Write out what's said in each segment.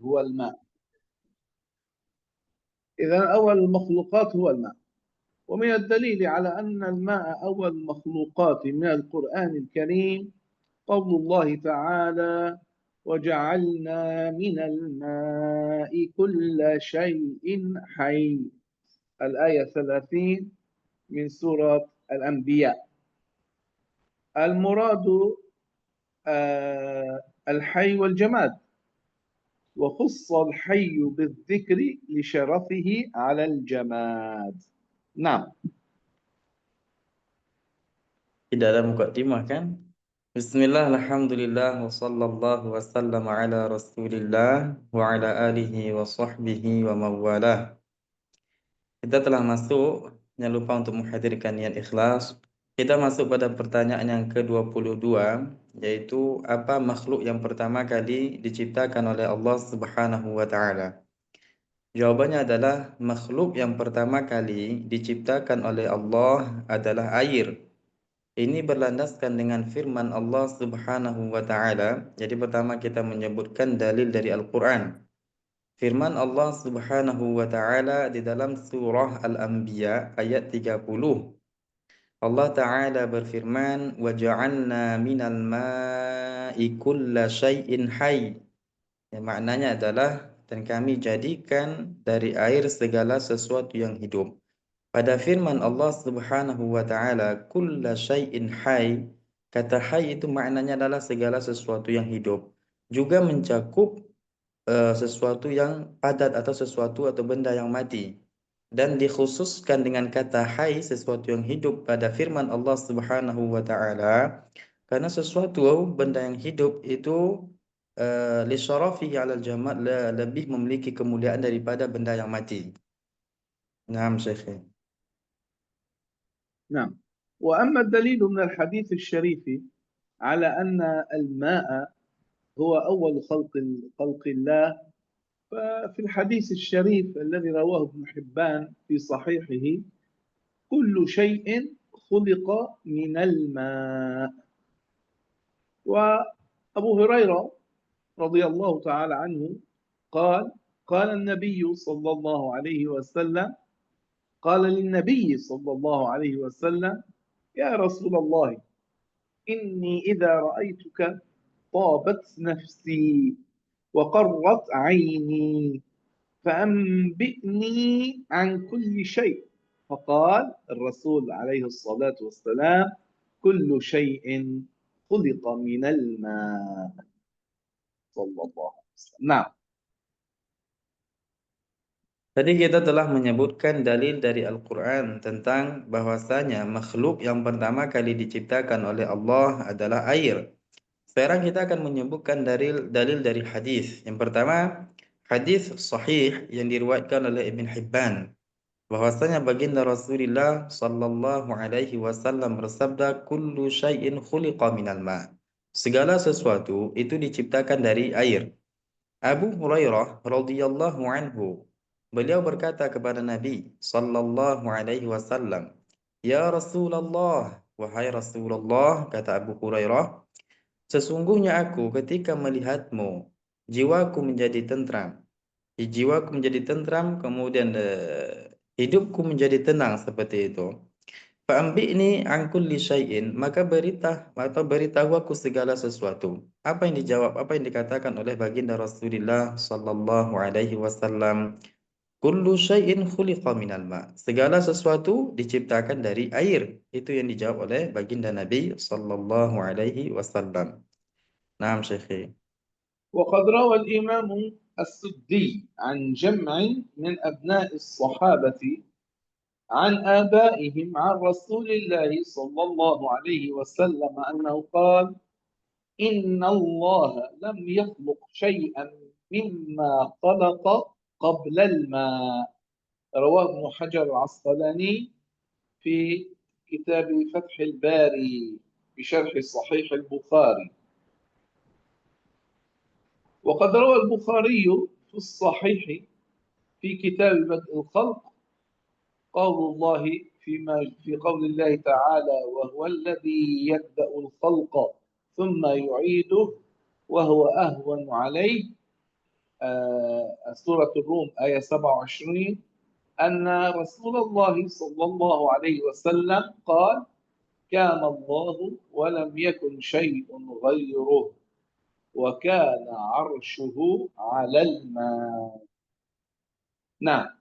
هو الماء. إذا أول المخلوقات هو الماء. ومن الدليل على أن الماء أول المخلوقات من القرآن الكريم قول الله تعالى: وجعلنا من الماء كل شيء حي. الآية 30 من سورة الأنبياء. المراد الحي والجماد، وخص الحي بالذكر لشرفه على الجماد. نعم. Tidak ada mukadimah kan? Bismillah, alhamdulillah, wa sallallahu wa sallam ala rasulillah wa ala alihi wa sahbihi wa mawalah. Kita telah masuk, jangan lupa untuk menghadirkan niat ikhlas. Kita masuk pada pertanyaan yang ke-22, yaitu apa makhluk yang pertama kali diciptakan oleh Allah Subhanahu wa taala? Jawabannya adalah makhluk yang pertama kali diciptakan oleh Allah adalah air. Ini berlandaskan dengan firman Allah Subhanahu wa taala. Jadi pertama kita menyebutkan dalil dari Al-Qur'an. Firman Allah Subhanahu wa taala di dalam surah Al-Anbiya ayat 30. Allah taala berfirman, "Wa ja'alna minal ma'i kulla syai'in hayy." Yang maknanya adalah, dan kami jadikan dari air segala sesuatu yang hidup. Pada firman Allah Subhanahu wa taala, kulla syai'in hayy, kata hayy itu maknanya adalah segala sesuatu yang hidup. Juga mencakup sesuatu yang padat atau sesuatu atau benda yang mati. Dan dikhususkan dengan kata hayy, sesuatu yang hidup, pada firman Allah Subhanahu wa taala karena sesuatu benda yang hidup itu li syarafihi 'alal jamad, lebih memiliki kemuliaan daripada benda yang mati. Naam Syekh. نعم. وأما الدليل من الحديث الشريف على أن الماء هو أول خلق الله، ففي الحديث الشريف الذي رواه ابن حبان في صحيحه: كل شيء خلق من الماء. وأبو هريرة رضي الله تعالى عنه قال: قال النبي صلى الله عليه وسلم قال للنبي صلى الله عليه وسلم: يا رسول الله، إني إذا رأيتك طابت نفسي وقرت عيني، فأنبئني عن كل شيء. فقال الرسول عليه الصلاة والسلام: كل شيء خلق من الماء. صلى الله عليه وسلم. نعم. Tadi kita telah menyebutkan dalil dari Al-Quran tentang bahwasanya makhluk yang pertama kali diciptakan oleh Allah adalah air. Sekarang kita akan menyebutkan dalil dari hadis. Yang pertama, hadis sahih yang diriwayatkan oleh Ibn Hibban, bahwasanya baginda Rasulullah sallallahu alaihi wasallam bersabda, kullu syai'in khuliqa minal ma'. Segala sesuatu itu diciptakan dari air. Abu Hurairah radhiyallahu anhu, beliau berkata kepada Nabi sallallahu alaihi wasallam, "Ya Rasulullah, wahai Rasulullah," kata Abu Hurairah, "sesungguhnya aku ketika melihatmu, jiwaku menjadi tentram. Jiwaku menjadi tentram, kemudian hidupku menjadi tenang seperti itu. Fa'ambi'ni an kulli syai'in, maka beritahu aku segala sesuatu." Apa yang dijawab, apa yang dikatakan oleh baginda Rasulullah sallallahu alaihi wasallam? Kullu syai'in khuliqa minal ma'. Segala sesuatu diciptakan dari air. Itu yang dijawab oleh baginda Nabi sallallahu alaihi wasallam. Naam Syekh. وقد روى الإمام السدي عن جمع من أبناء الصحابة عن آبائهم عن رسول الله صلى الله عليه وسلم أنه قال: إن الله لم يخلق شيئا مما خلق قبل الماء. رواه ابن حجر العسقلاني في كتاب فتح الباري بشرح صحيح البخاري. وقد روى البخاري في الصحيح في كتاب بدء الخلق قول الله في قول الله تعالى: وهو الذي يبدأ الخلق ثم يعيده وهو أهون عليه. سورة الروم آية 27 أن رسول الله صلى الله عليه وسلم قال كان الله ولم يكن شيء غيره وكان عرشه على الماء. Nah,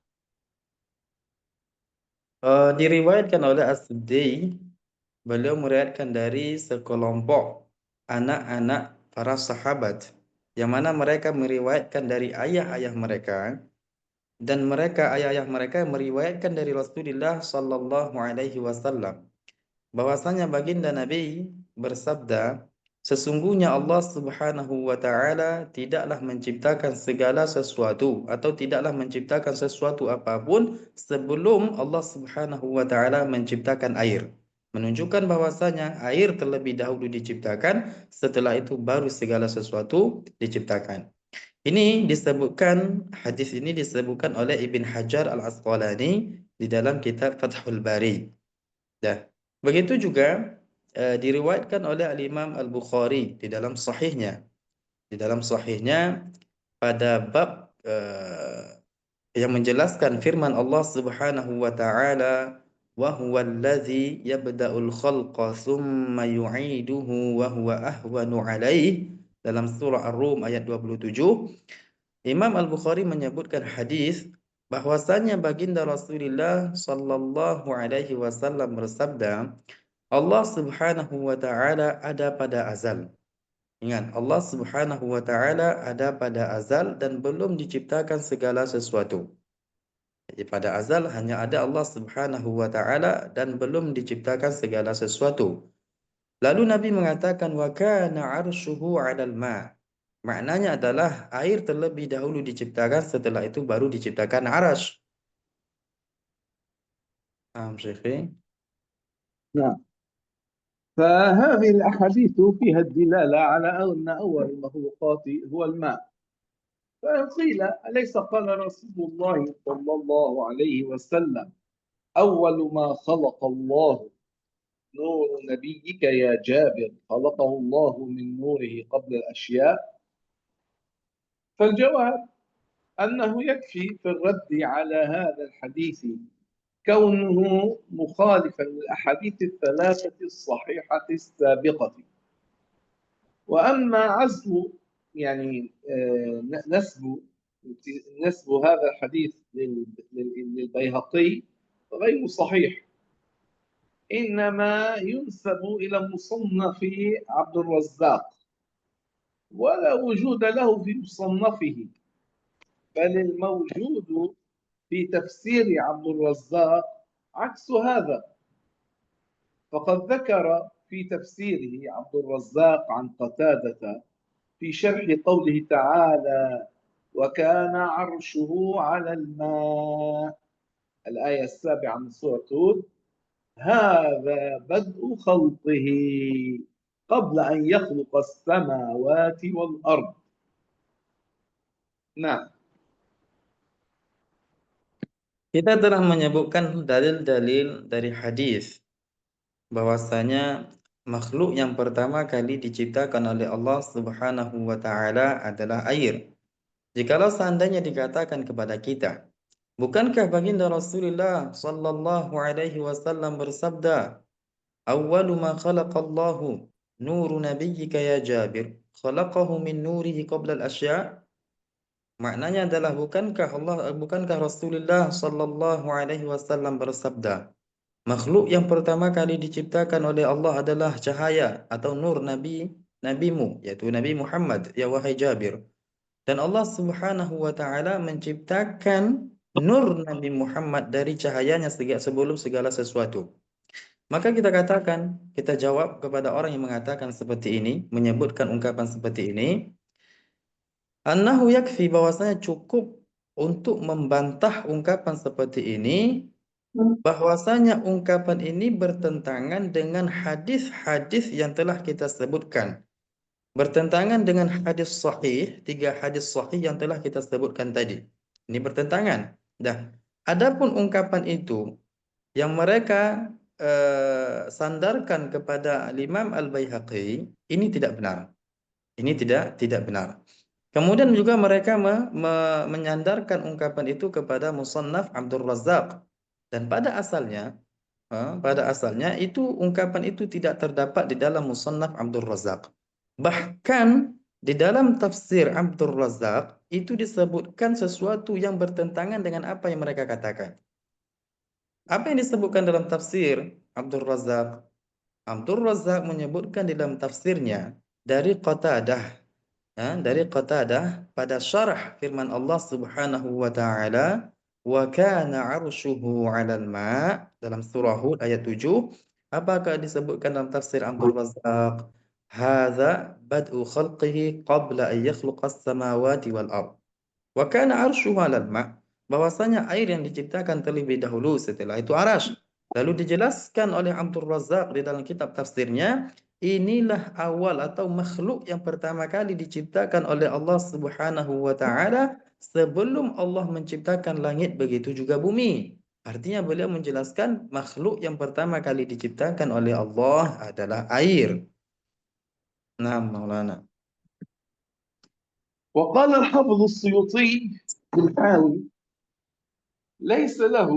Diriwayatkan oleh As-Suddi, beliau meriwayatkan dari sekelompok anak-anak para sahabat, yang mana mereka meriwayatkan dari ayah-ayah mereka, dan mereka ayah-ayah mereka meriwayatkan dari Rasulullah Sallallahu Alaihi Wasallam, bahwasanya baginda Nabi bersabda, sesungguhnya Allah Subhanahu wa taala tidaklah menciptakan segala sesuatu atau tidaklah menciptakan sesuatu apapun sebelum Allah Subhanahu wa taala menciptakan air. Menunjukkan bahwasanya air terlebih dahulu diciptakan, setelah itu baru segala sesuatu diciptakan. Ini disebutkan, hadis ini disebutkan oleh Ibn Hajar Al-Asqalani di dalam kitab Fathul Bari. Dah. Begitu juga diriwayatkan oleh Al-Imam Al-Bukhari di dalam sahihnya. Di dalam sahihnya pada bab yang menjelaskan firman Allah Subhanahu wa taala, wa huwallazi yabda'ul khalqa tsumma yu'iduhu wa huwa ahwanu 'alaihi, dalam surah Ar-Rum ayat 27. Imam Al-Bukhari menyebutkan hadis bahwasanya baginda Rasulullah sallallahu alaihi wasallam bersabda, Allah Subhanahu wa taala ada pada azal. Ingat, Allah Subhanahu wa taala ada pada azal dan belum diciptakan segala sesuatu. Jadi pada azal hanya ada Allah Subhanahu wa taala dan belum diciptakan segala sesuatu. Lalu Nabi mengatakan wa kana 'arshuhu 'alal ma'. Maknanya adalah air terlebih dahulu diciptakan, setelah itu baru diciptakan arash. Syekh. نعم. فهذه الأحاديث فيها الدلالة على أن أول المخلوقات هو الماء. فقيل أليس قال رسول الله صلى الله عليه وسلم أول ما خلق الله نور نبيك يا جابر خلقه الله من نوره قبل الأشياء. فالجواب أنه يكفي في الرد على هذا الحديث كونه مخالفا للأحاديث الثلاثة الصحيحة السابقة. وأما عزم يعني نسب هذا الحديث للبيهقي غير صحيح، إنما ينسب إلى مصنف عبد الرزاق ولا وجود له في مصنفه، بل الموجود في تفسير عبد الرزاق عكس هذا. فقد ذكر في تفسيره عبد الرزاق عن قتادة في شرح قوله تعالى وكان عرشه على الماء الآية 7 من سورة هود هذا بدء خلقه قبل أن يخلق السماوات والأرض. Nah, Kita telah menyebutkan dalil-dalil dari hadis bahwasanya makhluk yang pertama kali diciptakan oleh Allah Subhanahu wa taala adalah air. Jikalau seandainya dikatakan kepada kita, bukankah baginda Rasulullah sallallahu alaihi wasallam bersabda, "Awwalu ma khalaqallahu nuru nabiyyika ya Jabir, khalaqahu min nurihi qabla al-asya'." Maknanya adalah bukankah Rasulullah sallallahu alaihi wasallam bersabda, makhluk yang pertama kali diciptakan oleh Allah adalah cahaya atau nur nabimu, yaitu Nabi Muhammad, ya wahai Jabir. Dan Allah Subhanahu wa taala menciptakan nur Nabi Muhammad dari cahayanya sebelum segala sesuatu. Maka kita jawab kepada orang yang mengatakan seperti ini, menyebutkan ungkapan seperti ini, annahu yakfi, bahwasanya cukup untuk membantah ungkapan seperti ini, bahwasanya ungkapan ini bertentangan dengan hadis-hadis yang telah kita sebutkan. Bertentangan dengan hadis sahih, 3 hadis sahih yang telah kita sebutkan tadi. Ini bertentangan. Dah. Adapun ungkapan itu yang mereka sandarkan kepada Imam Al-Baihaqi, ini tidak benar. Ini tidak benar. Kemudian juga mereka menyandarkan ungkapan itu kepada Musannaf Abdul Razzaq. Dan pada asalnya itu ungkapan itu tidak terdapat di dalam Musannaf Abdul Razzaq. Bahkan di dalam tafsir Abdul Razzaq itu disebutkan sesuatu yang bertentangan dengan apa yang mereka katakan. Apa yang disebutkan dalam tafsir Abdul Razzaq? Abdul Razzaq menyebutkan di dalam tafsirnya dari Qatadah pada syarah firman Allah Subhanahu wa taala, wa kana 'arshuhu 'alal ma' dalam surah Hud ayat 7. Apakah disebutkan dalam tafsir Abdul Razzaq? Hadza bad'u khalqihi qabla an yakhluqas samawati wal ard. Wa kana 'arshuhu 'alal ma', bahwasanya air yang diciptakan terlebih dahulu, setelah itu arasy. Lalu dijelaskan oleh Abdul Razzaq di dalam kitab tafsirnya, inilah awal atau makhluk yang pertama kali diciptakan oleh Allah Subhanahu wa taala sebelum Allah menciptakan langit, begitu juga bumi. Artinya beliau menjelaskan makhluk yang pertama kali diciptakan oleh Allah adalah air. Nah, Maulana. وقال الحافظ السيوطي في الحاوي ليس له،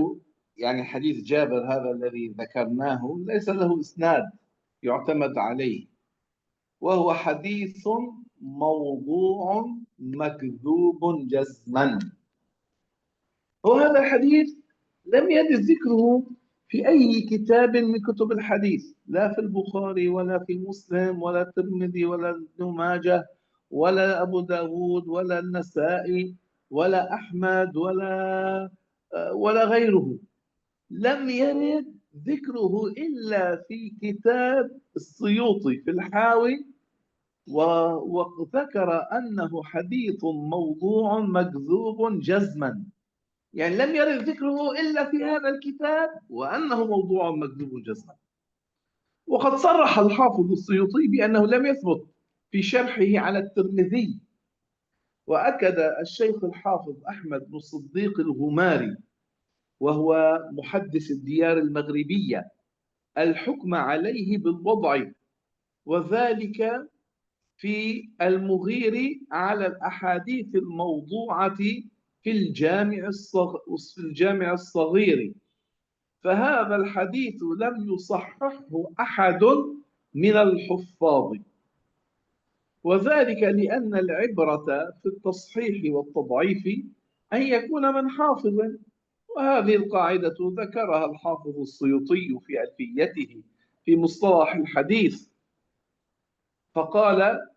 يعني حديث جابر هذا الذي ذكرناه ليس له إسناد يعتمد عليه، وهو حديث موضوع مكذوب جزما. وهذا الحديث لم يرد ذكره في أي كتاب من كتب الحديث، لا في البخاري ولا في مسلم ولا الترمذي ولا ابن ماجه ولا أبو داود ولا النسائي ولا أحمد ولا غيره. لم يرد ذكره إلا في كتاب السيوطي في الحاوي، وذكر أنه حديث موضوع مكذوب جزما. يعني لم يرد ذكره إلا في هذا الكتاب وأنه موضوع مكذوب جزما. وقد صرح الحافظ السيوطي بأنه لم يثبت في شرحه على الترمذي. وأكد الشيخ الحافظ أحمد بن الصديق الغماري وهو محدث الديار المغربية الحكم عليه بالوضع، وذلك في المغير على الأحاديث الموضوعة في الجامع الصغير. فهذا الحديث لم يصححه أحد من الحفاظ، وذلك لأن العبرة في التصحيح والتضعيف أن يكون من حافظ. وهذه القاعدة ذكرها الحافظ السيوطي في ألفيته في مصطلح الحديث، فقال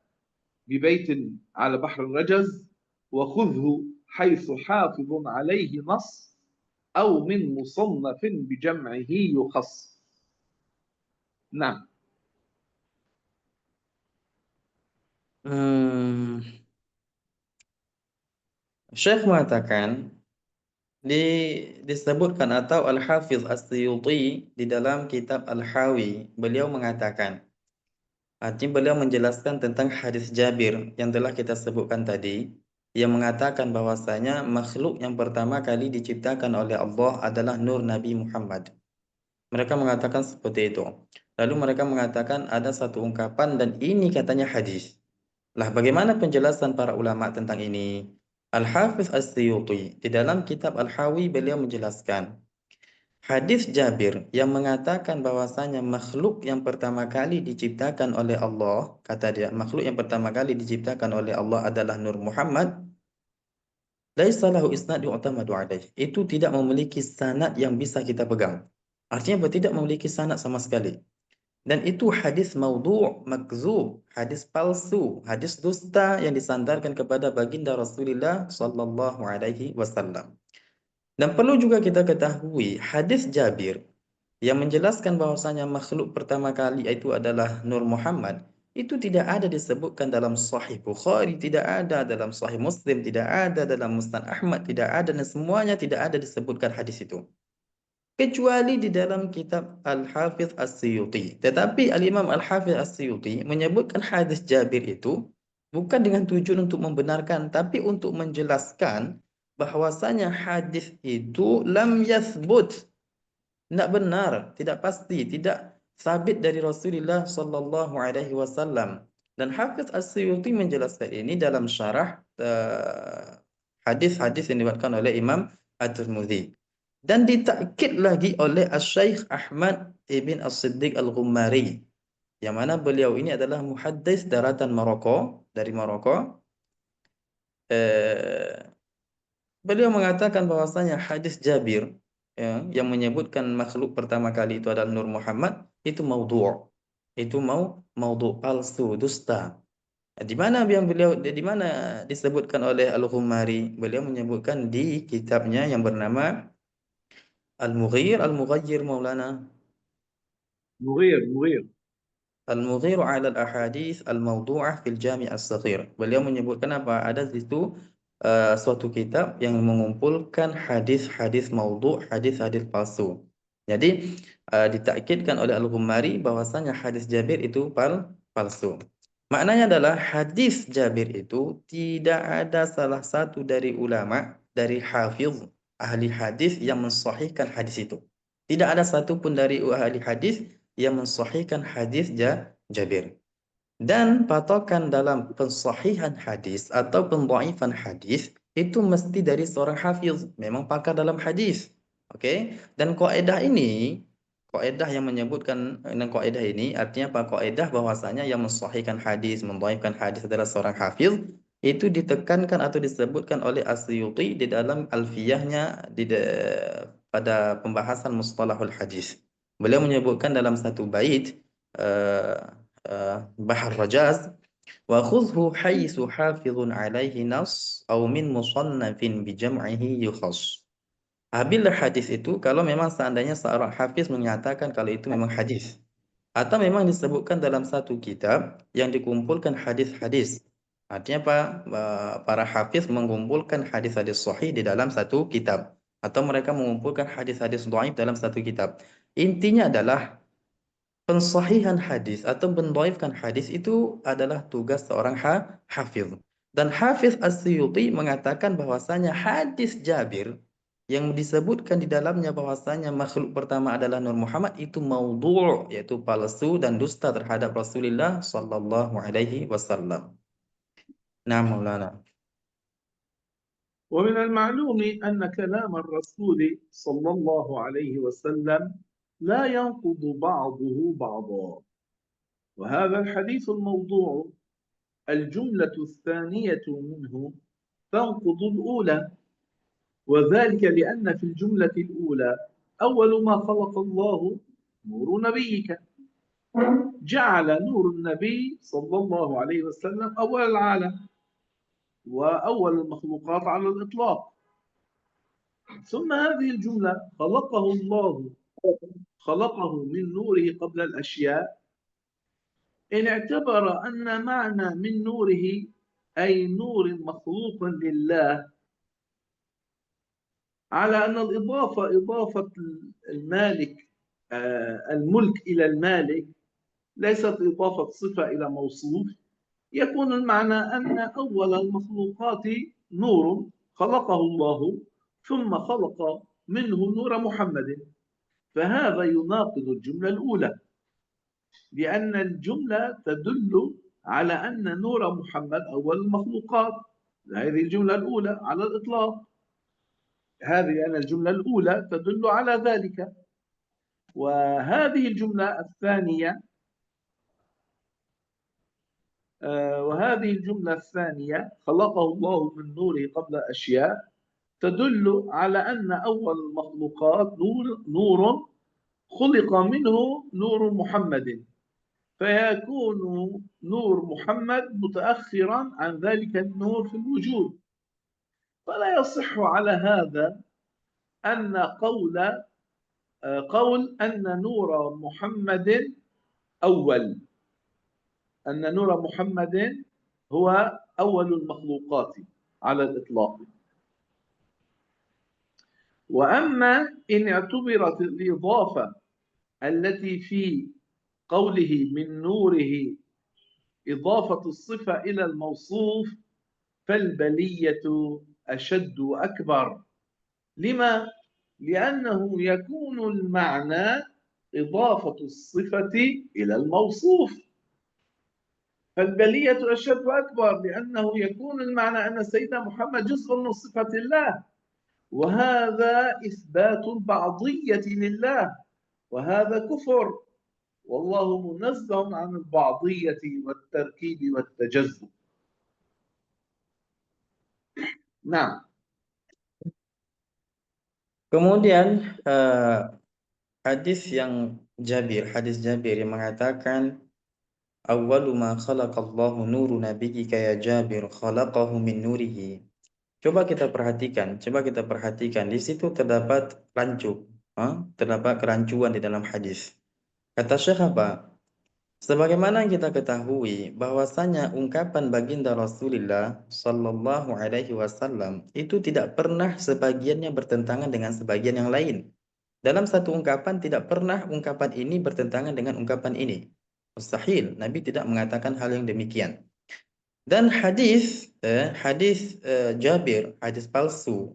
ببيت على بحر الرجز: وخذه حيث حافظ عليه نص أو من مصنف بجمعه يخص. نعم. Syekh mengatakan disebutkan atau Al-Hafiz As-Suyuti di dalam kitab Al-Hawi, beliau mengatakan, artinya beliau menjelaskan tentang hadis Jabir yang telah kita sebutkan tadi, yang mengatakan bahwasanya makhluk yang pertama kali diciptakan oleh Allah adalah nur Nabi Muhammad. Mereka mengatakan seperti itu. Lalu mereka mengatakan ada satu ungkapan dan ini katanya hadis. Lah, bagaimana penjelasan para ulama tentang ini? Al-Hafiz As-Suyuti di dalam kitab Al-Hawi beliau menjelaskan hadis Jabir yang mengatakan bahwasanya makhluk yang pertama kali diciptakan oleh Allah, kata dia, makhluk yang pertama kali diciptakan oleh Allah adalah Nur Muhammad. Laisa lahu isnad yu'tamadu alaih. Itu tidak memiliki sanad yang bisa kita pegang. Artinya tidak memiliki sanad sama sekali. Dan itu hadis maudhu' makzub, hadis palsu, hadis dusta yang disandarkan kepada baginda Rasulullah sallallahu alaihi wasallam. Dan perlu juga kita ketahui hadis Jabir yang menjelaskan bahwasanya makhluk pertama kali itu adalah Nur Muhammad, itu tidak ada disebutkan dalam Sahih Bukhari, tidak ada dalam Sahih Muslim, tidak ada dalam Musnad Ahmad, tidak ada, dan semuanya tidak ada disebutkan hadis itu. Kecuali di dalam kitab Al-Hafiz As-Suyuti. Tetapi Al-Imam Al-Hafiz As-Suyuti menyebutkan hadis Jabir itu bukan dengan tujuan untuk membenarkan, tapi untuk menjelaskan bahwasanya hadis itu lam yathbut, tidak benar, tidak pasti, tidak sabit dari Rasulullah sallallahu alaihi wasallam. Dan Hafiz As-Suyuti menjelaskan ini dalam syarah hadis-hadis yang diriwayatkan oleh Imam At-Tirmidzi. Dan ditakkid lagi oleh Asy-Syaikh Ahmad ibn As-Siddiq Al-Ghummari, yang mana beliau ini adalah muhaddits daratan Maroko, dari Maroko. Beliau mengatakan bahwasanya hadis Jabir, ya, yang menyebutkan makhluk pertama kali itu adalah Nur Muhammad, itu maudhu'. Itu maudhu', palsu, dusta. Di mana disebutkan oleh Al-Ghumari? Beliau menyebutkan di kitabnya yang bernama Al-Mughayyir Maulana. مغير. Al-Mughir 'ala al-ahadits al-mawdu'ah fil Jami' as-Saghir. Beliau menyebutkan apa? Ada di situ suatu kitab yang mengumpulkan hadis-hadis maudhu', hadis-hadis palsu. Jadi ditakkidkan oleh Al-Ghumari bahwasanya hadis Jabir itu palsu. Maknanya adalah hadis Jabir itu tidak ada salah satu dari ulama, dari hafiz, ahli hadis yang mensahihkan hadis itu. Tidak ada satupun dari ahli hadis yang mensahihkan hadis Jabir. Dan patokan dalam pensahihan hadis atau pendhaifan hadis itu mesti dari seorang hafiz, memang pakar dalam hadis. Oke? Dan kaidah yang menyebutkan kaidah ini artinya apa? Kaidah bahwasanya yang mensahihkan hadis, mendhaifkan hadis adalah seorang hafiz, itu ditekankan atau disebutkan oleh As-Suyuti di dalam alfiyahnya pada pembahasan mustalahul hadis. Beliau menyebutkan dalam satu bait Bahar Rajaz, wa khudhu haythu hafizun alaihi nas aw min musannafin bi jam'ihi yukhas. Ambillah hadis itu kalau memang seandainya seorang hafiz menyatakan kalau itu memang hadis, atau memang disebutkan dalam satu kitab yang dikumpulkan hadis-hadis. Artinya apa? Para hafiz mengumpulkan hadis-hadis sahih di dalam satu kitab, atau mereka mengumpulkan hadis-hadis dhaif dalam satu kitab. Intinya adalah pensahihan hadis atau mendhaifkan hadis itu adalah tugas seorang hafiz. Dan Hafiz As-Suyuti mengatakan bahwasanya hadis Jabir yang disebutkan di dalamnya bahwasanya makhluk pertama adalah Nur Muhammad itu maudhu', yaitu palsu dan dusta terhadap Rasulullah sallallahu alaihi wasallam. Nah, Maulana. ومن المعلوم أن كلام الرسول صلى الله عليه وسلم لا ينقض بعضه بعضا، وهذا الحديث الموضوع الجملة الثانية منه تنقض الأولى، وذلك لأن في الجملة الأولى أول ما خلق الله نور نبيك، جعل نور النبي صلى الله عليه وسلم أول العالم وأول المخلوقات على الإطلاق. ثم هذه الجملة خلقه من نوره قبل الأشياء، إن اعتبر أن معنى من نوره أي نور مخلوق لله، على أن الإضافة إضافة المالك الملك إلى المالك ليست إضافة صفة إلى موصوف، يكون المعنى أن أول المخلوقات نور خلقه الله ثم خلق منه نور محمد، فهذا يناقض الجملة الأولى، لأن الجملة تدل على أن نور محمد أول المخلوقات. هذه الجملة الأولى على الإطلاق، هذه أن الجملة الأولى تدل على ذلك. وهذه الجملة الثانية خلقه الله من نوره قبل أشياء تدل على أن أول المخلوقات نور خلق منه نور محمد، فيكون نور محمد متأخرا عن ذلك النور في الوجود. فلا يصح على هذا أن قول أن نور محمد أول، أن نور محمد هو أول المخلوقات على الإطلاق. وأما إن اعتبرت الإضافة التي في قوله من نوره إضافة الصفة إلى الموصوف فالبلية أشد وأكبر. لما؟ لأنه يكون المعنى إضافة الصفة إلى الموصوف، فالبلية أشد وأكبر، لأنه يكون المعنى أن سيدنا محمد جزء من صفة الله، وهذا إثبات البعضية لله، وهذا كفر، والله منزه عن البعضية والتركيب والتجزؤ. نعم. Kemudian hadis Jabir yang mengatakan awwalu ma khalaqallahu nuru nabiyyika ya Jabir khalaqahu min nurihi. Coba kita perhatikan di situ terdapat terdapat kerancuan di dalam hadis. Kata Syekh apa? Sebagaimana kita ketahui bahwasanya ungkapan baginda Rasulullah Sallallahu Alaihi Wasallam itu tidak pernah sebagiannya bertentangan dengan sebagian yang lain. Dalam satu ungkapan tidak pernah ungkapan ini bertentangan dengan ungkapan ini. Mustahil, Nabi tidak mengatakan hal yang demikian. Dan hadis Jabir, hadis palsu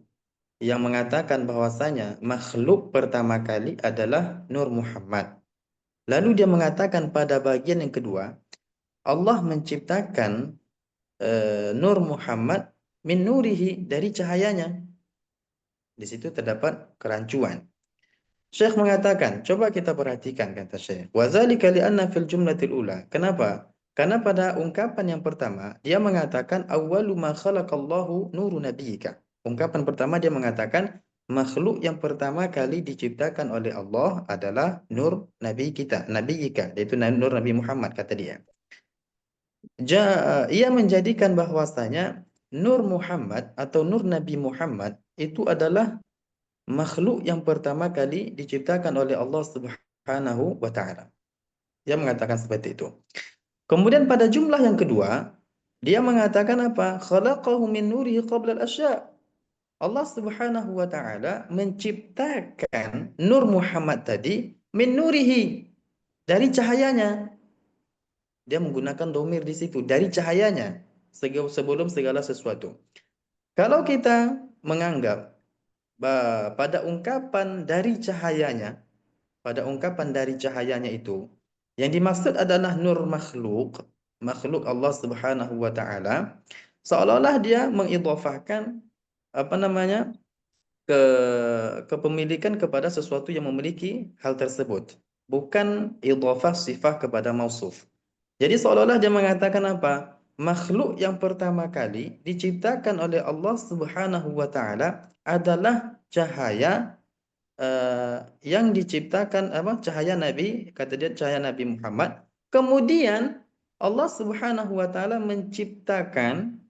yang mengatakan bahwasanya makhluk pertama kali adalah Nur Muhammad. Lalu dia mengatakan pada bagian yang kedua, Allah menciptakan Nur Muhammad min nurihi, dari cahayanya. Di situ terdapat kerancuan. Syekh mengatakan, coba kita perhatikan, kata Syekh. Wa dzalika li'anna fil jumlatil ula. Kenapa? Karena pada ungkapan yang pertama, dia mengatakan awwalu ma khalaqallahu nuru nabiyyika. Ungkapan pertama dia mengatakan makhluk yang pertama kali diciptakan oleh Allah adalah nur Nabi kita, Nabiyyika, yaitu nur Nabi Muhammad, kata dia. Ia menjadikan bahwasanya nur Muhammad atau nur Nabi Muhammad itu adalah makhluk yang pertama kali diciptakan oleh Allah Subhanahu wa taala. Dia mengatakan seperti itu. Kemudian pada jumlah yang kedua, dia mengatakan apa? Khalaqahu min nurihi qabla al-asya'. Allah Subhanahu wa taala menciptakan Nur Muhammad tadi min nurihi, dari cahayanya. Dia menggunakan domir di situ, dari cahayanya, sebelum segala sesuatu. Kalau kita menganggap pada ungkapan dari cahayanya, itu yang dimaksud adalah nur makhluk Allah Subhanahu wa taala, seolah-olah dia mengidhafahkan kepemilikan kepada sesuatu yang memiliki hal tersebut, bukan idhafah sifah kepada mausuf. Jadi seolah-olah dia mengatakan apa? Makhluk yang pertama kali diciptakan oleh Allah Subhanahu wa taala adalah cahaya yang diciptakan cahaya Nabi, kata dia cahaya Nabi Muhammad. Kemudian Allah Subhanahu wa taala menciptakan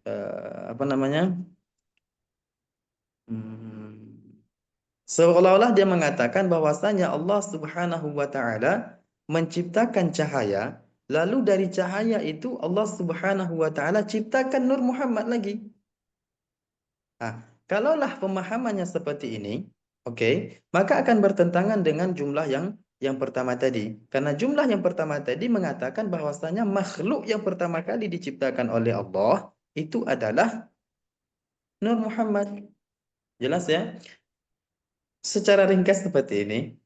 seolah-olah dia mengatakan bahwasanya Allah Subhanahu wa taala menciptakan cahaya, lalu dari cahaya itu Allah Subhanahu wa taala ciptakan Nur Muhammad lagi. Kalaulah pemahamannya seperti ini, maka akan bertentangan dengan jumlah yang pertama tadi. Karena jumlah yang pertama tadi mengatakan bahwasanya makhluk yang pertama kali diciptakan oleh Allah itu adalah Nur Muhammad. Jelas ya? Secara ringkas seperti ini.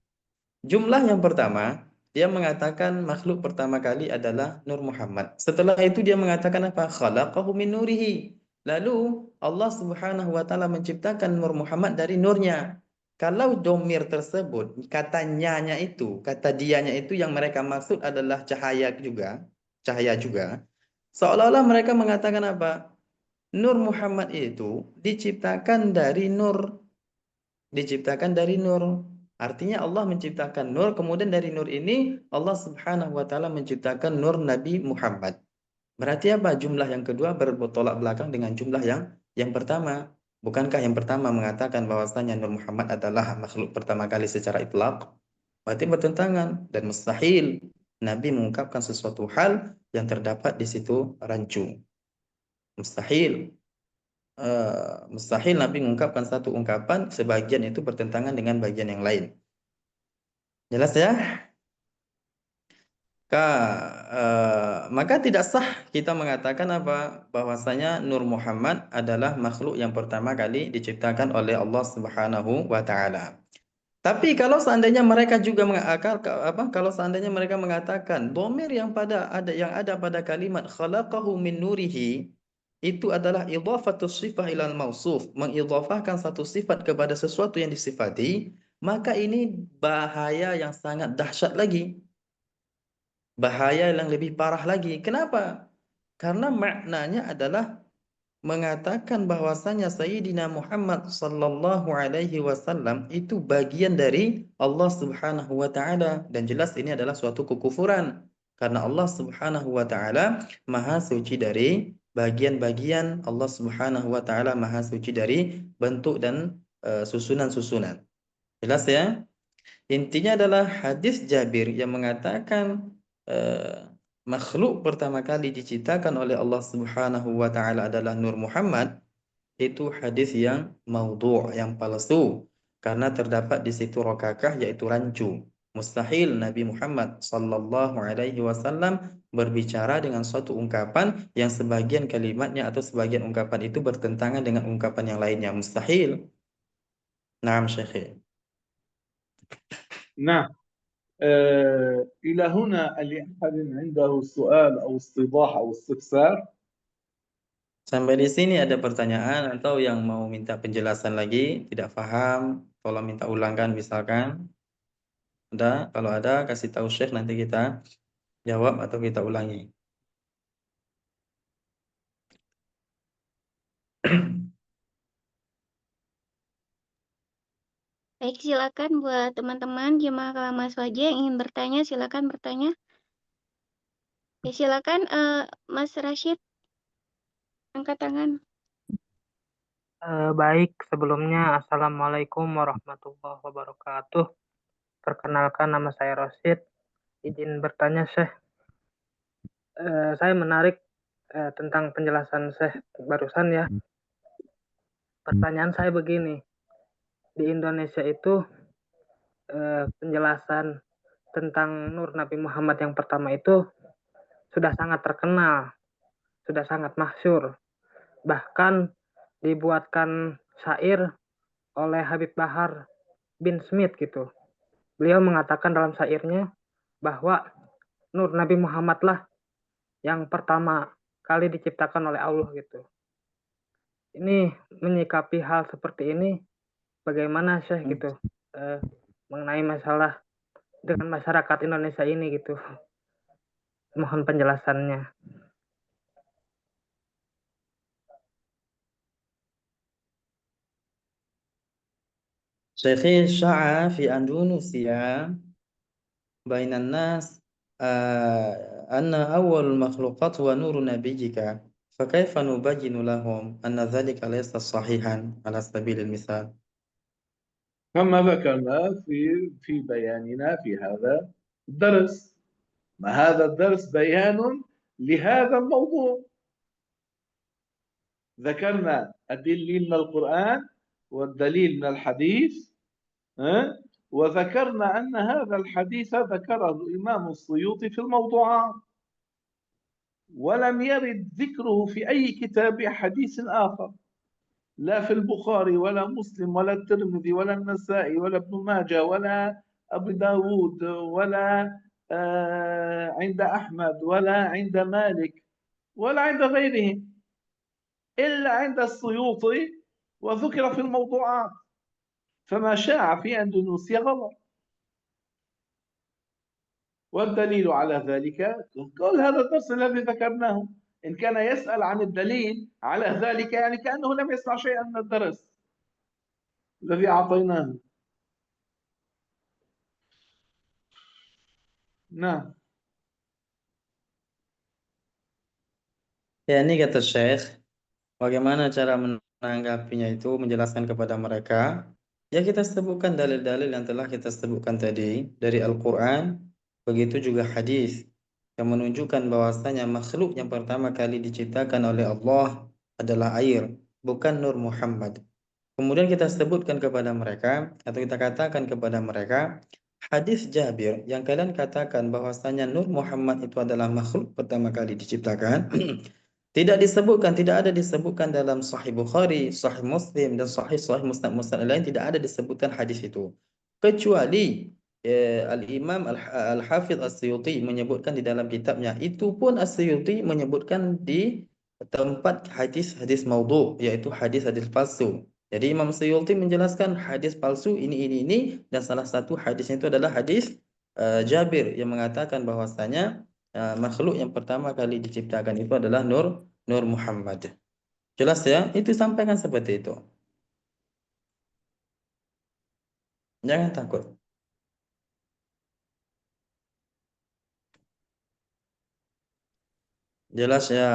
Jumlah yang pertama, dia mengatakan makhluk pertama kali adalah Nur Muhammad. Setelah itu dia mengatakan apa? Khalaqahu min nurihi. Lalu Allah Subhanahu wa taala menciptakan Nur Muhammad dari nurnya. Kalau domir tersebut, kata dianya itu yang mereka maksud adalah cahaya juga, seolah-olah mereka mengatakan apa? Nur Muhammad itu diciptakan dari nur. Artinya Allah menciptakan nur, kemudian dari nur ini Allah Subhanahu wa taala menciptakan nur Nabi Muhammad. Berarti apa? Jumlah yang kedua bertolak belakang dengan jumlah yang pertama. Bukankah yang pertama mengatakan bahwasanya Nur Muhammad adalah makhluk pertama kali secara itlaq? Berarti bertentangan dan mustahil Nabi mengungkapkan sesuatu hal yang terdapat di situ rancu. Mustahil Nabi mengungkapkan satu ungkapan, sebagian itu bertentangan dengan bagian yang lain. Jelas ya? Maka tidak sah kita mengatakan bahwasanya Nur Muhammad adalah makhluk yang pertama kali diciptakan oleh Allah Subhanahu wa taala. Tapi kalau seandainya mereka juga kalau seandainya mereka mengatakan domir yang ada pada kalimat khalaqahu min nurihi itu adalah idhafatus sifah ilal mausuf, mengidhafahkan satu sifat kepada sesuatu yang disifati, maka ini bahaya yang sangat dahsyat lagi. Bahaya yang lebih parah lagi. Kenapa? Karena maknanya adalah mengatakan bahwasanya Sayyidina Muhammad sallallahu alaihi wasallam itu bagian dari Allah Subhanahu wa taala, dan jelas ini adalah suatu kekufuran karena Allah Subhanahu wa taala maha suci dari bagian-bagian, Allah Subhanahu wa taala maha suci dari bentuk dan susunan-susunan. Jelas ya? Intinya adalah hadis Jabir yang mengatakan eh, makhluk pertama kali diciptakan oleh Allah Subhanahu wa taala adalah Nur Muhammad, itu hadis yang maudhu', yang palsu, karena terdapat di situ rokakah, yaitu rancu. Mustahil Nabi Muhammad sallallahu alaihi wasallam berbicara dengan suatu ungkapan yang sebagian kalimatnya atau sebagian ungkapan itu bertentangan dengan ungkapan yang lainnya. Mustahil. Naam Syekh. نعم. إلى هنا لأحد عنده سؤال أو استيضاح أو استفسار؟ Sampai di sini ada pertanyaan atau yang mau minta penjelasan lagi, tidak paham, tolong minta ulangkan misalkan. Ada, kalau ada kasih tahu Syekh, nanti kita jawab atau kita ulangi. Baik, silakan buat teman-teman jemaah kalam Maswaja yang ingin bertanya, silakan bertanya. Ya, silakan Mas Rashid angkat tangan. Baik, sebelumnya Assalamualaikum warahmatullahi wabarakatuh. Perkenalkan, nama saya Rosid. Izin bertanya, Syekh. Saya menarik tentang penjelasan Syekh barusan ya. Pertanyaan saya begini, di Indonesia itu penjelasan tentang Nur Nabi Muhammad yang pertama itu sudah sangat terkenal, sudah sangat masyhur. Bahkan dibuatkan syair oleh Habib Bahar bin Smith gitu. Beliau mengatakan dalam syairnya bahwa Nur Nabi Muhammad lah yang pertama kali diciptakan oleh Allah gitu. Ini menyikapi hal seperti ini bagaimana Syekh gitu mengenai masalah dengan masyarakat Indonesia ini gitu. Mohon penjelasannya. Syekhi sya'a fi Andalusia bainan nas anna awal makhluqat wa nuru nabiyyika fakaifa nubayyinu lahum anna dhalika laysa sahihan ala sabilil misal. كما ذكرنا في بياننا في هذا الدرس. ما هذا الدرس بيان لهذا الموضوع. ذكرنا الدليل من القرآن والدليل من الحديث، وذكرنا أن هذا الحديث ذكره الإمام السيوطي في الموضوعات، ولم يرد ذكره في أي كتاب حديث آخر، لا في البخاري ولا مسلم ولا الترمذي ولا النسائي ولا ابن ماجه ولا أبو داود ولا عند أحمد ولا عند مالك ولا عند غيرهم، إلا عند السيوطي وذكر في الموضوعات. فما شاع في أندونيسيا غلط. والدليل على ذلك كل هذا الدرس الذي ذكرناه. إن كان يسأل عن الدليل على ذلك يعني كأنه لم يسمع شيئا من الدرس الذي أعطيناه. نعم. Ya, ini kata Syekh, bagaimana cara menanggapinya itu, menjelaskan kepada mereka. Ya, kita sebutkan dalil-dalil yang telah kita sebutkan tadi dari Al-Quran, begitu juga hadis yang menunjukkan bahwasanya makhluk yang pertama kali diciptakan oleh Allah adalah air, bukan Nur Muhammad. Kemudian kita sebutkan kepada mereka atau kita katakan kepada mereka hadis Jabir yang kalian katakan bahwasanya Nur Muhammad itu adalah makhluk pertama kali diciptakan. Tidak disebutkan, tidak ada disebutkan dalam Sahih Bukhari, Sahih Muslim, dan Sahih Musnad lain, tidak ada disebutkan hadis itu. kecuali Al-Imam Al-Hafidh As-Suyuti menyebutkan di dalam kitabnya, itu pun As-Suyuti menyebutkan di tempat hadis-hadis maudhu, yaitu hadis-hadis palsu. Jadi Imam Suyuti menjelaskan hadis palsu ini, dan salah satu hadisnya itu adalah hadis Jabir yang mengatakan bahwasanya makhluk yang pertama kali diciptakan itu adalah Nur Muhammad. Jelas ya? Itu sampaikan seperti itu. Jangan takut. Jelas ya,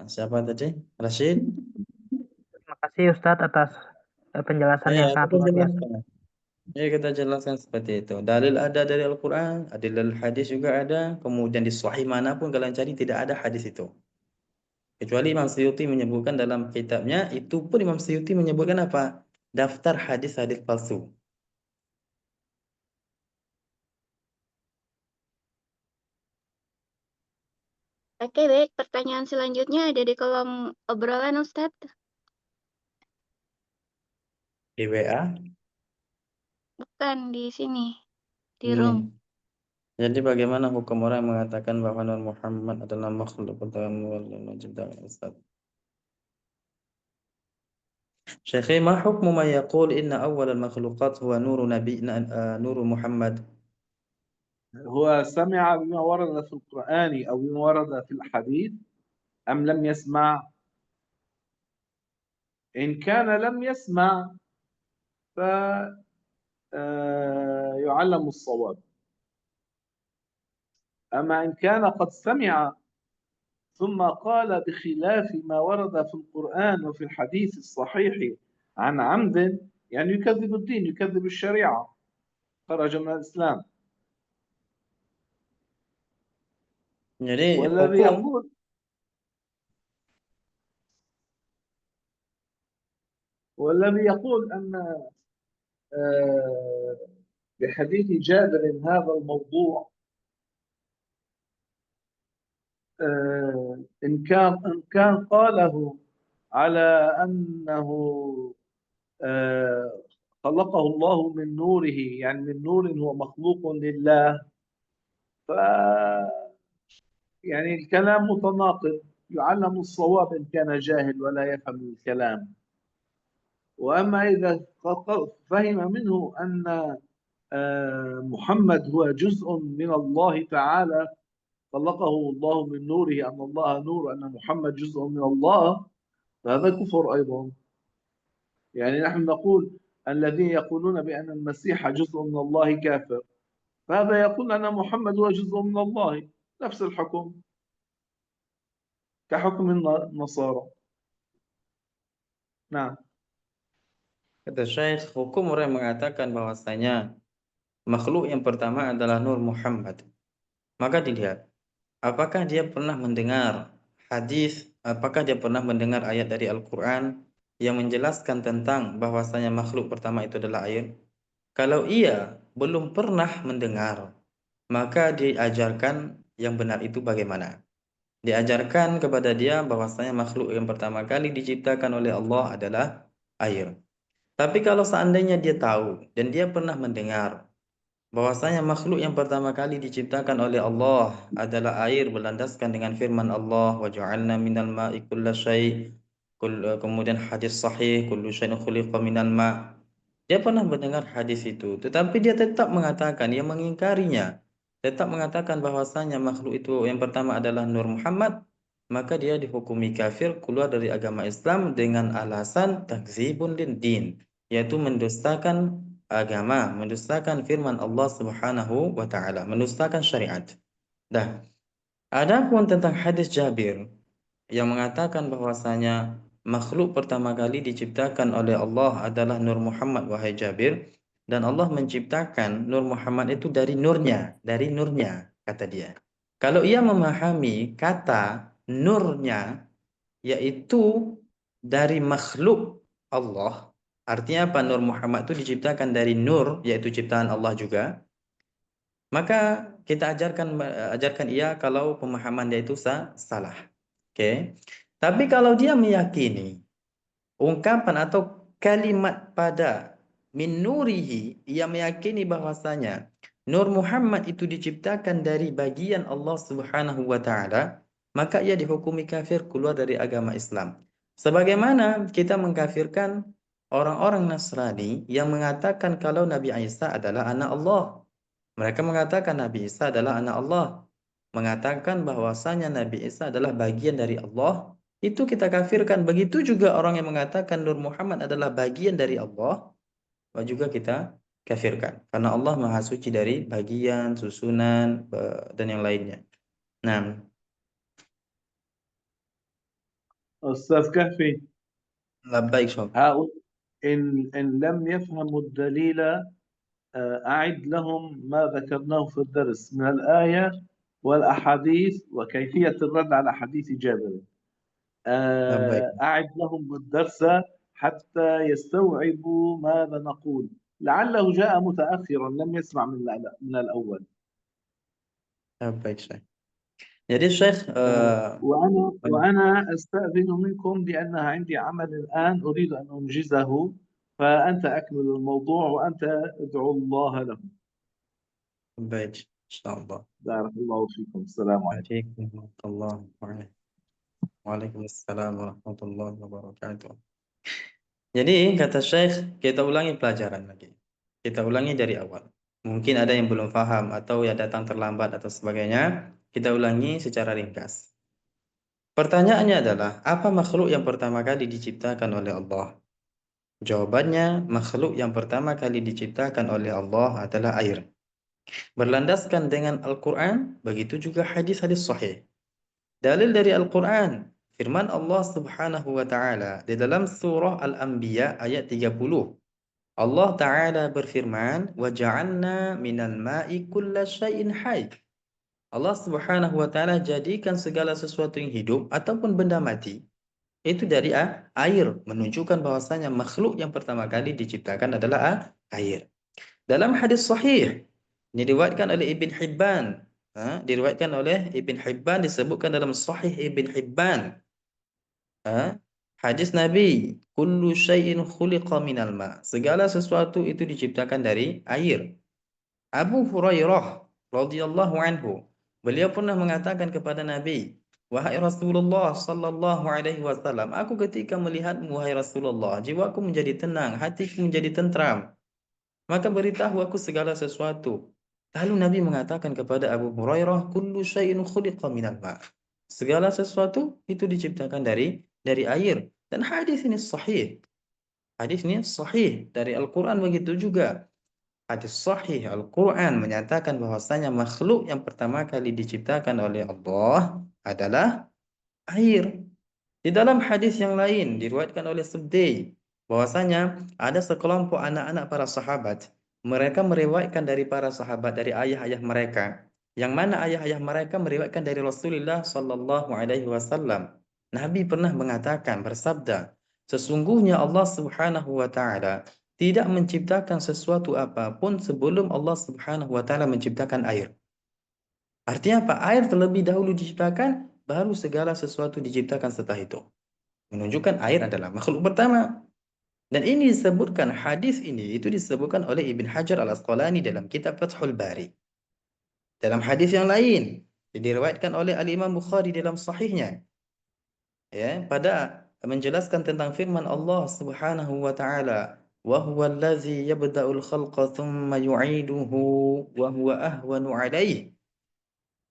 siapa tadi? Rashid? Terima kasih Ustadz atas penjelasan yang sangat Kita luar biasa. jelaskan. Kita jelaskan seperti itu. Dalil ada dari Al-Quran, dalil hadis juga ada. Kemudian di sahih manapun kalian cari tidak ada hadis itu. Kecuali Imam Suyuti menyebutkan dalam kitabnya, itu pun Imam Suyuti menyebutkan apa? Daftar hadis-hadis palsu. Oke, baik. Pertanyaan selanjutnya ada di kolom obrolan, Ustadz. Di WA. Bukan di sini, di Ini. room. Jadi bagaimana hukum orang yang mengatakan bahwa Nur Muhammad adalah makhluk pertama yang menciptakan Ustaz? Syekhi, ma hukmu ma yaqul inna awwal al-makhluqat huwa nuru nabiyina nuru Muhammad? هو سمع بما ورد في القرآن أو بما ورد في الحديث أم لم يسمع؟ إن كان لم يسمع فيعلم الصواب. أما إن كان قد سمع ثم قال بخلاف ما ورد في القرآن وفي الحديث الصحيح عن عمد، يعني يكذب الدين، يكذب الشريعة، خرج من الإسلام. Jadi والذي hukum يقول أن بحديث جابر هذا الموضوع إن كان قاله على أنه خلقه الله من نوره، يعني من نور هو مخلوق لله، ف يعني الكلام متناقض، يعلم الصواب إن كان جاهل ولا يفهم الكلام. وأما إذا فهم منه أن محمد هو جزء من الله تعالى، خلقه الله من نوره، أن الله نور، أن محمد جزء من الله، فهذا كفر أيضا. يعني نحن نقول الذين يقولون بأن المسيح جزء من الله كافر، فهذا يقول أن محمد هو جزء من الله، نفس الحكم كحكم النصارى. نعم. kata Syekh, hukum orang yang mengatakan bahwasanya makhluk yang pertama adalah Nur Muhammad. Maka dilihat, apakah dia pernah mendengar hadis, apakah dia pernah mendengar ayat dari Al-Quran yang menjelaskan tentang bahwasanya makhluk pertama itu adalah air? Kalau ia belum pernah mendengar, maka diajarkan yang benar itu bagaimana? Diajarkan kepada dia bahwasanya makhluk yang pertama kali diciptakan oleh Allah adalah air. Tapi kalau seandainya dia tahu dan dia pernah mendengar bahwasanya makhluk yang pertama kali diciptakan oleh Allah adalah air, berlandaskan dengan firman Allah, wa ja'alna minal ma'i kulla syai', kemudian hadis sahih, kullu syai'in khuliqa minal ma'. Dia pernah mendengar hadis itu, tetapi dia tetap mengatakan, dia mengingkarinya, tetap mengatakan bahwasanya makhluk itu yang pertama adalah Nur Muhammad, maka dia dihukumi kafir, keluar dari agama Islam dengan alasan takzibun lid din, yaitu mendustakan agama, mendustakan firman Allah Subhanahu wa taala, mendustakan syariat. Dah. Adapun tentang hadis Jabir yang mengatakan bahwasanya makhluk pertama kali diciptakan oleh Allah adalah Nur Muhammad, wahai Jabir, dan Allah menciptakan Nur Muhammad itu dari nurnya, kata dia. Kalau ia memahami kata nurnya yaitu dari makhluk Allah, artinya apa? Nur Muhammad itu diciptakan dari nur, yaitu ciptaan Allah juga. Maka kita ajarkan ia kalau pemahaman dia itu salah. Oke. Tapi kalau dia meyakini ungkapan atau kalimat pada min nurihi, ia meyakini bahwasanya Nur Muhammad itu diciptakan dari bagian Allah Subhanahu wa taala, maka ia dihukumi kafir, keluar dari agama Islam. Sebagaimana kita mengkafirkan orang-orang Nasrani yang mengatakan kalau Nabi Isa adalah anak Allah. Mereka mengatakan Nabi Isa adalah anak Allah. Mengatakan bahwasanya Nabi Isa adalah bagian dari Allah, itu kita kafirkan. Begitu juga orang yang mengatakan Nur Muhammad adalah bagian dari Allah, juga kita kafirkan. Karena Allah Maha Suci dari bagian, susunan, dan yang lainnya. Nah, أستاذ كهفي، labbaik Syekh. إن لم يفهموا الدليل أعد لهم ما ذكرناه في الدرس من الآية والأحاديث وكيفية الرد على حديث جابر. Labbaik. أعد لهم الدرس حتى يستوعبوا ماذا نقول، لعله جاء متأخرا لم يسمع من الأول. Labbaik Syekh. Jadi Syekh وأنا أستأذن منكم لأنها عندي عمل الآن أريد أن أنجزه، فأنت أكمل الموضوع وأنت ادعو الله له. baik, insyaallah. بارك الله فيكم. السلام عليكم. Waalaikumsalam warahmatullahi wabarakatuh. Jadi kata Syekh, kita ulangi pelajaran lagi. Kita ulangi dari awal. Mungkin ada yang belum paham atau yang datang terlambat atau sebagainya. Kita ulangi secara ringkas. Pertanyaannya adalah, apa makhluk yang pertama kali diciptakan oleh Allah? Jawabannya, makhluk yang pertama kali diciptakan oleh Allah adalah air. Berlandaskan dengan Al-Quran, begitu juga hadis-hadis sahih. Dalil dari Al-Quran, firman Allah Subhanahu wa taala di dalam surah Al-Anbiya ayat 30. Allah taala berfirman, "Wa ja'alna minal ma'i kulla syai'in hayy." Allah Subhanahu wa taala jadikan segala sesuatu yang hidup ataupun benda mati itu dari air, menunjukkan bahwasanya makhluk yang pertama kali diciptakan adalah air. Dalam hadis sahih, ini diriwayatkan oleh Ibn Hibban, diriwayatkan oleh Ibn Hibban, disebutkan dalam Sahih Ibn Hibban, hadis Nabi, kullu syai'in khuliqa minal ma, segala sesuatu itu diciptakan dari air. Abu Hurairah radhiyallahu anhu, beliau pernah mengatakan kepada Nabi, wahai Rasulullah sallallahu alaihi wasallam, aku ketika melihatmu wahai Rasulullah, jiwaku menjadi tenang, hatiku menjadi tentram. Maka beritahu aku segala sesuatu. Lalu Nabi mengatakan kepada Abu Hurairah, kullu syai'in khuliqa minal ma. Segala sesuatu itu diciptakan dari air. Dan hadis ini sahih. Hadis ini sahih dari Al-Quran, begitu juga. Hadis sahih Al-Quran menyatakan bahwasanya makhluk yang pertama kali diciptakan oleh Allah adalah air. Di dalam hadis yang lain diriwayatkan oleh Sudai bahwasanya ada sekelompok anak-anak para sahabat, mereka meriwayatkan dari para sahabat, dari ayah-ayah mereka, yang mana ayah-ayah mereka meriwayatkan dari Rasulullah sallallahu alaihi wasallam. Nabi pernah mengatakan, bersabda, sesungguhnya Allah Subhanahu wa taala tidak menciptakan sesuatu apapun sebelum Allah Subhanahu wa taala menciptakan air. Artinya apa? Air terlebih dahulu diciptakan, baru segala sesuatu diciptakan setelah itu. Menunjukkan air adalah makhluk pertama. Dan ini disebutkan, hadis ini itu disebutkan oleh Ibn Hajar Al-Asqalani dalam kitab Fathul Bari. Dalam hadis yang lain, diriwayatkan oleh Al-Imam Bukhari dalam sahihnya, ya, pada menjelaskan tentang firman Allah Subhanahu wa taala, wa huwa allazi yabda'ul khalqa thumma yu'iduhu wa huwa ahwanu 'alaihi.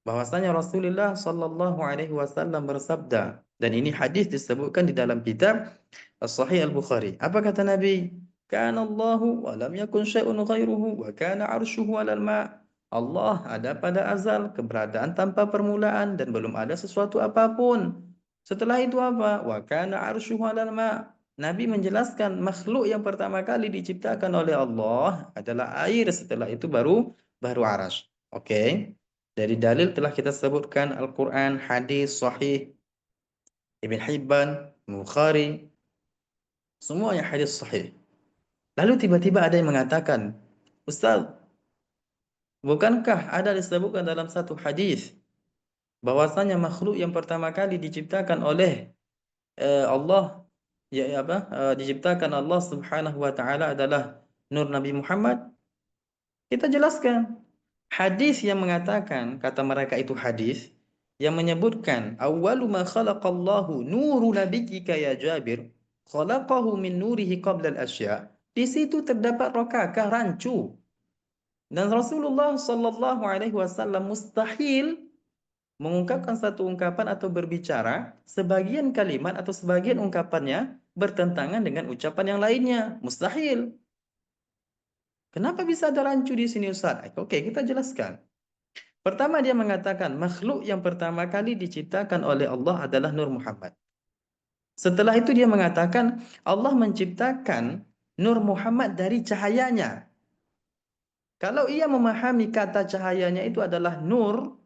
Bahwasanya Rasulullah sallallahu alaihi wasallam bersabda, dan ini hadis disebutkan di dalam kitab As-Sahih Al-Bukhari. Apa kata Nabi? Kana Allahu wa lam yakun syai'un ghairuhu wa kana 'arshuhu 'alal ma'. Allah ada pada azal, keberadaan tanpa permulaan, dan belum ada sesuatu apapun. Setelah itu apa? Wa kana 'arshuhu 'alal ma'. Nabi menjelaskan makhluk yang pertama kali diciptakan oleh Allah adalah air, setelah itu baru arsy. Oke. Dari dalil telah kita sebutkan Al-Quran, hadis, sahih, Ibn Hibban, Bukhari, semuanya hadis sahih. Lalu tiba-tiba ada yang mengatakan, Ustaz, bukankah ada disebutkan dalam satu hadis bahwasanya makhluk yang pertama kali diciptakan oleh Allah, diciptakan Allah Subhanahu wa taala adalah nur Nabi Muhammad? Kita jelaskan. Hadis yang mengatakan, kata mereka itu hadis, yang menyebutkan, awwalu ma khalaqallahu nuru nabiyyika ya Jabir, khalaqahu min nurihi qabla al-asya. Di situ terdapat rokakah rancu. Dan Rasulullah Sallallahu Alaihi Wasallam mustahil mengungkapkan satu ungkapan atau berbicara, sebagian kalimat atau sebagian ungkapannya bertentangan dengan ucapan yang lainnya. Mustahil. Kenapa bisa ada rancu di sini Ustaz? Oke, kita jelaskan. Pertama dia mengatakan makhluk yang pertama kali diciptakan oleh Allah adalah Nur Muhammad. Setelah itu dia mengatakan Allah menciptakan Nur Muhammad dari cahayanya. Kalau ia memahami kata cahayanya itu adalah nur,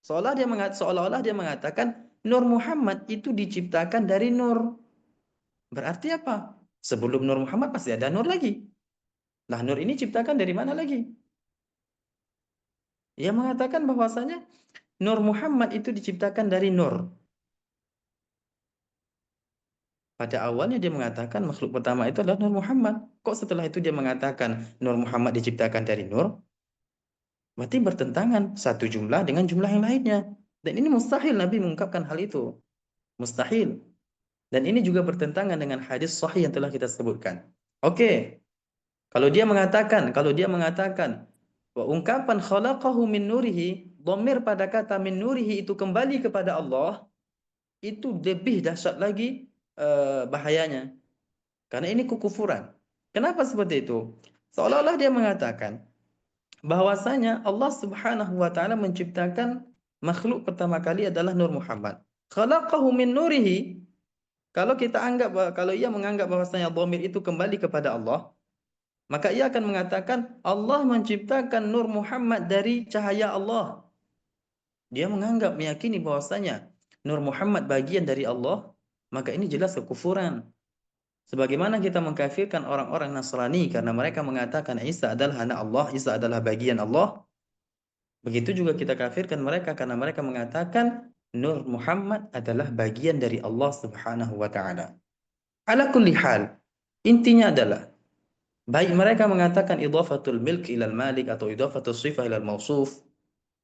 seolah-olah dia mengatakan Nur Muhammad itu diciptakan dari nur. Berarti apa? Sebelum Nur Muhammad pasti ada nur lagi. Lah nur ini ciptakan dari mana lagi? Ia mengatakan bahwasanya Nur Muhammad itu diciptakan dari nur. Pada awalnya dia mengatakan makhluk pertama itu adalah Nur Muhammad. Kok setelah itu dia mengatakan Nur Muhammad diciptakan dari nur? Berarti bertentangan satu jumlah dengan jumlah yang lainnya. Dan ini mustahil Nabi mengungkapkan hal itu. Mustahil. Dan ini juga bertentangan dengan hadis sahih yang telah kita sebutkan. Oke. Kalau dia mengatakan ungkapan khalaqahu min nurihi, dhamir pada kata min nurihi itu kembali kepada Allah, itu lebih dahsyat lagi bahayanya. Karena ini kekufuran. Kenapa seperti itu? Seolah-olah dia mengatakan bahwasanya Allah Subhanahu wa taala menciptakan makhluk pertama kali adalah Nur Muhammad. Khalaqahu min nurihi. Kalau ia menganggap bahwasanya dhamir itu kembali kepada Allah, maka ia akan mengatakan Allah menciptakan Nur Muhammad dari cahaya Allah. Dia meyakini bahwasanya Nur Muhammad bagian dari Allah, maka ini jelas kekufuran. Sebagaimana kita mengkafirkan orang-orang Nasrani karena mereka mengatakan Isa adalah anak Allah, Isa adalah bagian Allah. Begitu juga kita kafirkan mereka karena mereka mengatakan Nur Muhammad adalah bagian dari Allah Subhanahu wa taala. Ala kulli hal, intinya adalah baik mereka mengatakan idhafatul milk ilal malik atau idhafatul sifah ilal mausuf,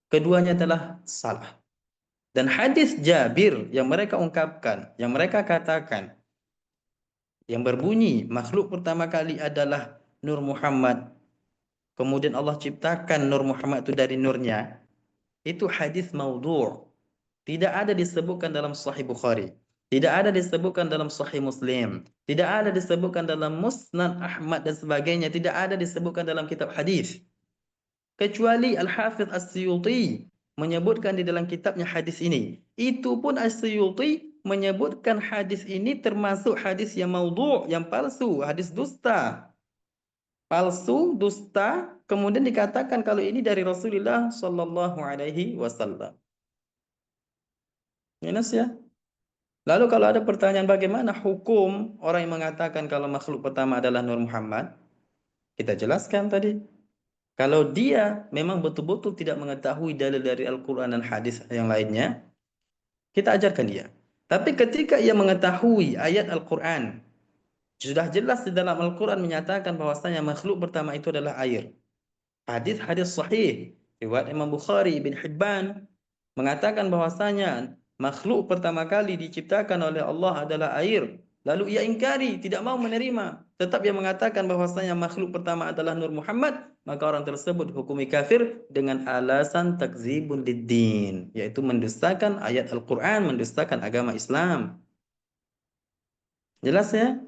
keduanya telah salah. Dan hadis Jabir yang mereka ungkapkan, yang mereka katakan, yang berbunyi makhluk pertama kali adalah Nur Muhammad, kemudian Allah ciptakan Nur Muhammad itu dari nurnya, itu hadis maudhu'. Tidak ada disebutkan dalam Sahih Bukhari, tidak ada disebutkan dalam Sahih Muslim, tidak ada disebutkan dalam Musnad Ahmad dan sebagainya, tidak ada disebutkan dalam kitab hadis. Kecuali Al-Hafidh As-Suyuti menyebutkan di dalam kitabnya hadis ini. Itu pun As-Suyuti menyebutkan hadis ini termasuk hadis yang maudhu', yang palsu, hadis dusta. Palsu, dusta, kemudian dikatakan kalau ini dari Rasulullah Sallallahu Alaihi Wasallam. Minus ya. Lalu kalau ada pertanyaan bagaimana hukum orang yang mengatakan kalau makhluk pertama adalah Nur Muhammad, kita jelaskan tadi. Kalau dia memang betul-betul tidak mengetahui dalil dari Al-Quran dan hadis yang lainnya, kita ajarkan dia. Tapi ketika ia mengetahui ayat Al-Quran, sudah jelas di dalam Al-Quran menyatakan bahwasanya makhluk pertama itu adalah air. Hadis-hadis sahih, riwayat Imam Bukhari, Ibn Hibban, mengatakan bahwasanya makhluk pertama kali diciptakan oleh Allah adalah air. Lalu ia ingkari, tidak mau menerima. Tetap ia mengatakan bahwasanya makhluk pertama adalah Nur Muhammad, maka orang tersebut hukumi kafir dengan alasan takzibun lid-din, yaitu mendustakan ayat Al-Quran, mendustakan agama Islam. Jelas ya?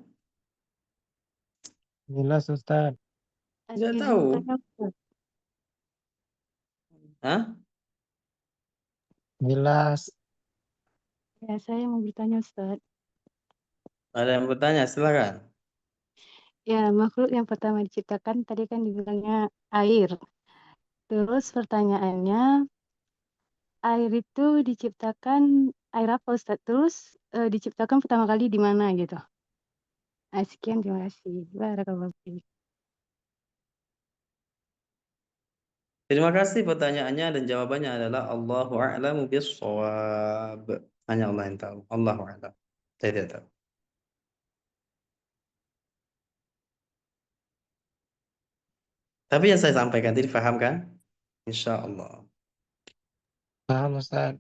Jelas Ustaz. Tidak Ada yang tahu. bertanya, Ustaz? Hah? Jelas. Ya, saya mau bertanya, Ustaz. Ada yang bertanya? Silakan. Ya, makhluk yang pertama diciptakan tadi kan dibilangnya air. Terus pertanyaannya, air itu diciptakan air apa, Ustaz? Terus diciptakan pertama kali di mana gitu? Nah, sekian, terima kasih. Barakallahu fiik. Terima kasih pertanyaannya dan jawabannya adalah Allahu a'lamu bis-shawab. Hanya Allah yang tahu. Allahu a'lam. Saya tidak tahu. Tapi yang saya sampaikan tadi paham kan? Insya Allah. Paham Ustaz.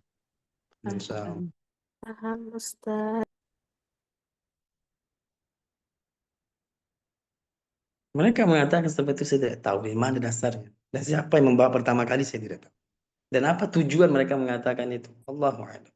Insya Allah. Paham Ustaz. Mereka mengatakan seperti itu, saya tidak tahu di mana dasarnya. Dan siapa yang membawa pertama kali, saya tidak tahu. Dan apa tujuan mereka mengatakan itu? Allahu a'lam.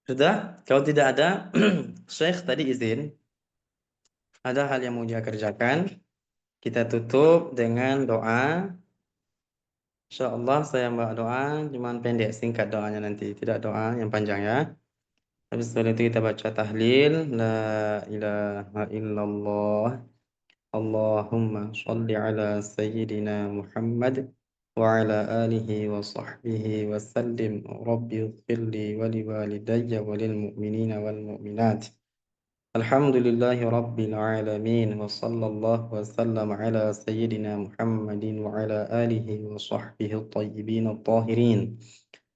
Sudah? Kalau tidak ada, Syekh tadi izin. Ada hal yang mau dia kerjakan. Kita tutup dengan doa. Insya Allah saya bawa doa, cuman pendek, singkat doanya nanti. Tidak doa yang panjang ya. Habis itu kita baca tahlil. La ilaha illallah. Allahumma sholli ala sayyidina Muhammad wa ala alihi wa sahbihi wa sallim. Rabbi ighfirli wa liwalidayya wa lil mu'minina wal mu'minat. Alhamdulillahi rabbil alamin wa sallallahu wa sallam ala sayyidina Muhammadin wa ala alihi wa sahbihi at-tayyibin at-tahirin.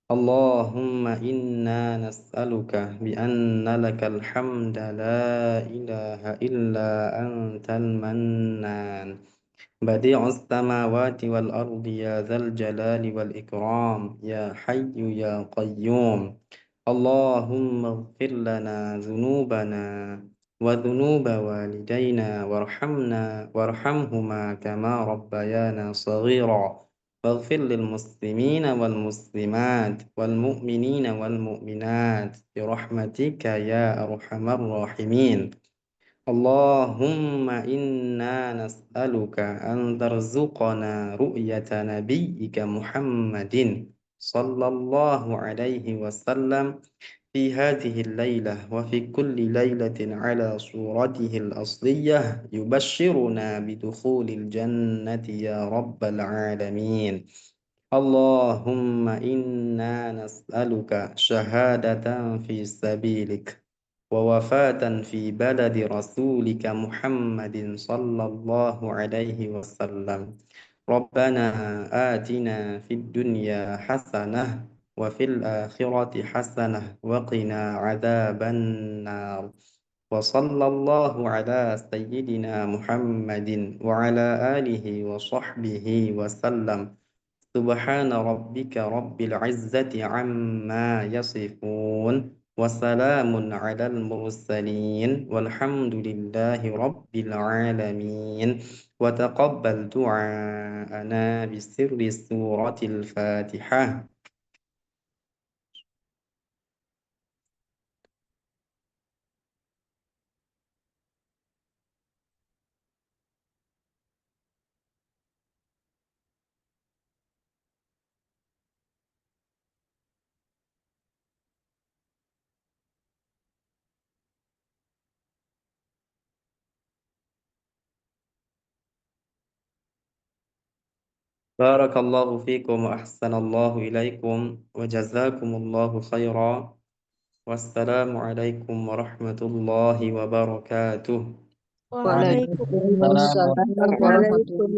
Allahumma inna nas'aluka bi anna lakal hamda la ilaha illa antal mannan badi'us samawati wal ardi ya dzal jalali wal ikram ya hayyu ya qayyum. Allahumma ighfir lana dhunubana wa dhunuba walidayna warhamhuma kama rabbayana saghira. واغفر للمسلمين والمسلمات والمؤمنين والمؤمنات برحمتك يا أرحم الراحمين. اللهم إنا نسألك أن ترزقنا رؤية نبيك محمد صلى الله عليه وسلم في هذه الليلة وفي كل ليلة على صورته الأصلية يبشرنا بدخول الجنة يا رب العالمين. اللهم إنا نسألك شهادة في سبيلك ووفاة في بلد رسولك محمد صلى الله عليه وسلم. ربنا آتنا في الدنيا حسنة وفي الآخرة حسنة وقنا عذاب النار. وصلى الله على سيدنا محمد وعلى آله وصحبه وسلم. سبحان ربك رب العزة عما يصفون وسلام على المرسلين والحمد لله رب العالمين. وتقبل دعاءنا بسر سورة الفاتحة. بارك الله فيكم وأحسن الله إليكم وجزاكم الله خيرا والسلام عليكم ورحمة الله وبركاته. Waalaikumsalam warahmatullahi